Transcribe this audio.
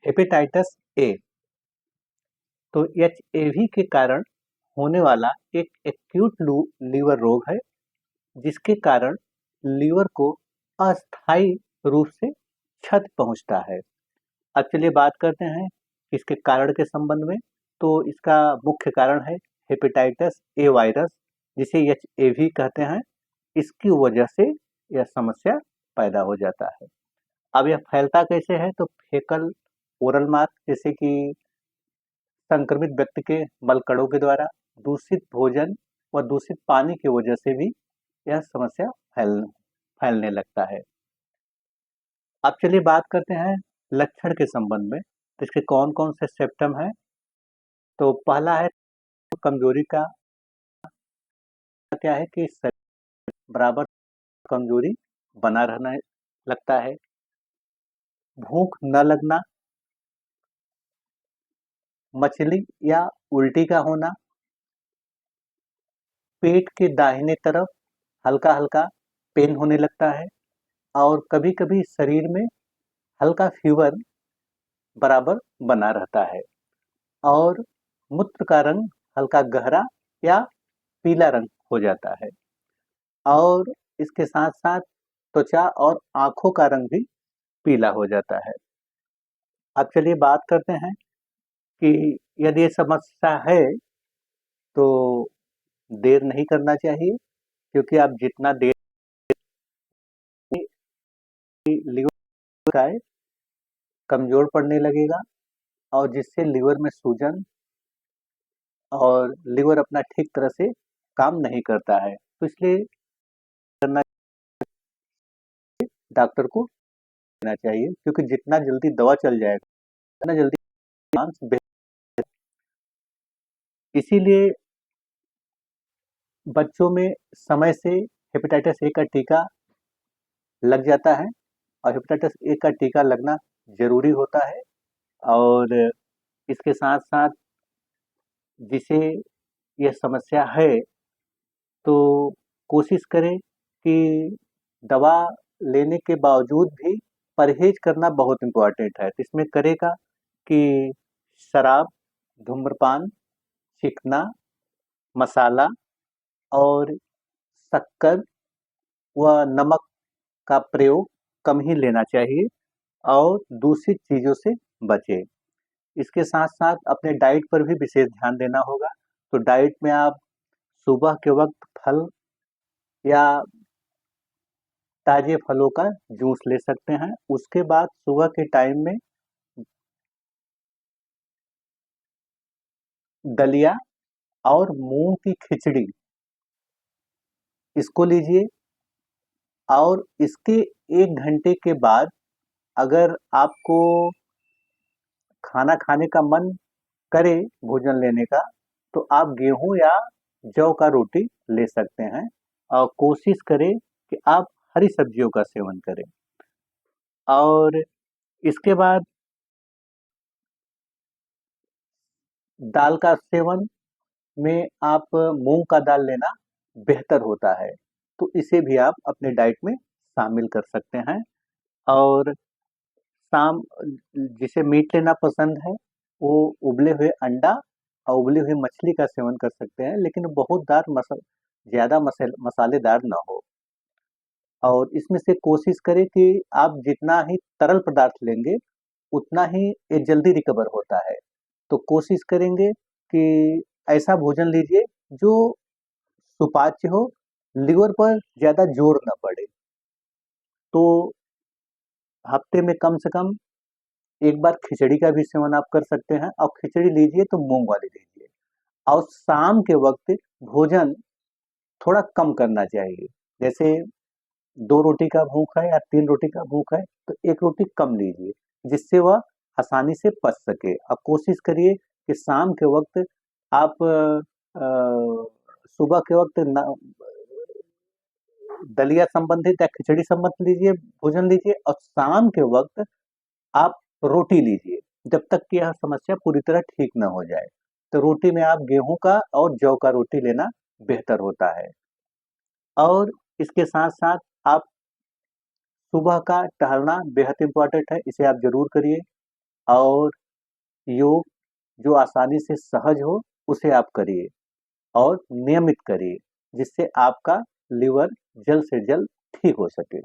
Hepatitis A तो एचएवी के कारण होने वाला एक एक्यूट लीवर रोग है, जिसके कारण लीवर को अस्थायी रूप से क्षति पहुंचता है। अब चलिए बात करते हैं इसके कारण के संबंध में। तो इसका मुख्य कारण है हेपेटाइटिस ए वायरस, जिसे एचएवी कहते हैं। इसकी वजह से यह समस्या पैदा हो जाता है। अब यह फैलता कैसे है? तो फेकल ओरल मार्क, जैसे कि संक्रमित व्यक्ति के मलकड़ों के द्वारा, दूषित भोजन व दूषित पानी की वजह से भी यह समस्या फैलने लगता है। अब चलिए बात करते हैं लक्षण के संबंध में। तो इसके कौन कौन से सिम्टम हैं? तो पहला है कमजोरी का। क्या है कि शरीर बराबर कमजोरी बना रहना लगता है। भूख न लगना, मचली या उल्टी का होना, पेट के दाहिने तरफ हल्का हल्का पेन होने लगता है, और कभी कभी शरीर में हल्का फीवर बराबर बना रहता है, और मूत्र का रंग हल्का गहरा या पीला रंग हो जाता है, और इसके साथ साथ त्वचा और आंखों का रंग भी पीला हो जाता है। अब चलिए बात करते हैं कि यदि ये समस्या है तो देर नहीं करना चाहिए, क्योंकि आप जितना देर लीवर का है कमजोर पड़ने लगेगा, और जिससे लीवर में सूजन और लीवर अपना ठीक तरह से काम नहीं करता है। तो इसलिए करना डॉक्टर को देना चाहिए, क्योंकि जितना जल्दी दवा चल जाएगा उतना जल्दी चांस बेहतर। इसीलिए बच्चों में समय से हेपेटाइटिस ए का टीका लग जाता है, और हेपेटाइटिस ए का टीका लगना जरूरी होता है। और इसके साथ साथ जिसे यह समस्या है, तो कोशिश करें कि दवा लेने के बावजूद भी परहेज करना बहुत इम्पोर्टेंट है। तो इसमें करेगा कि शराब, धूम्रपान, चिकना, मसाला और शक्कर व नमक का प्रयोग कम ही लेना चाहिए, और दूसरी चीज़ों से बचें। इसके साथ साथ अपने डाइट पर भी विशेष ध्यान देना होगा। तो डाइट में आप सुबह के वक्त फल या ताजे फलों का जूस ले सकते हैं। उसके बाद सुबह के टाइम में दलिया और मूंग की खिचड़ी, इसको लीजिए। और इसके 1 घंटे के बाद अगर आपको खाना खाने का मन करे, भोजन लेने का, तो आप गेहूं या जौ का रोटी ले सकते हैं, और कोशिश करें कि आप हरी सब्जियों का सेवन करें। और इसके बाद दाल का सेवन में आप मूंग का दाल लेना बेहतर होता है, तो इसे भी आप अपने डाइट में शामिल कर सकते हैं। और शाम जिसे मीट लेना पसंद है, वो उबले हुए अंडा और उबली हुई मछली का सेवन कर सकते हैं, लेकिन बहुत ज़्यादा मसालेदार ना हो। और इसमें से कोशिश करें कि आप जितना ही तरल पदार्थ लेंगे, उतना ही ये जल्दी रिकवर होता है। तो कोशिश करेंगे कि ऐसा भोजन लीजिए जो सुपाच्य हो, लिवर पर ज़्यादा जोर ना पड़े। तो हफ्ते में कम से कम एक बार खिचड़ी का भी सेवन आप कर सकते हैं, और खिचड़ी लीजिए तो मूंग वाली लीजिए। और शाम के वक्त भोजन थोड़ा कम करना चाहिए। जैसे 2 रोटी का भूख है या 3 रोटी का भूख है, तो 1 रोटी कम लीजिए, जिससे वह आसानी से पच सके। अब कोशिश करिए कि शाम के वक्त आप सुबह के वक्त दलिया संबंधित या खिचड़ी संबंधित लीजिए, भोजन लीजिए, और शाम के वक्त आप रोटी लीजिए, जब तक कि यह समस्या पूरी तरह ठीक ना हो जाए। तो रोटी में आप गेहूं का और जौ का रोटी लेना बेहतर होता है। और इसके साथ साथ आप सुबह का टहलना बेहद इम्पोर्टेंट है, इसे आप जरूर करिए। और योग जो आसानी से सहज हो उसे आप करिए और नियमित करिए, जिससे आपका लिवर जल्द से जल्द ठीक हो सके।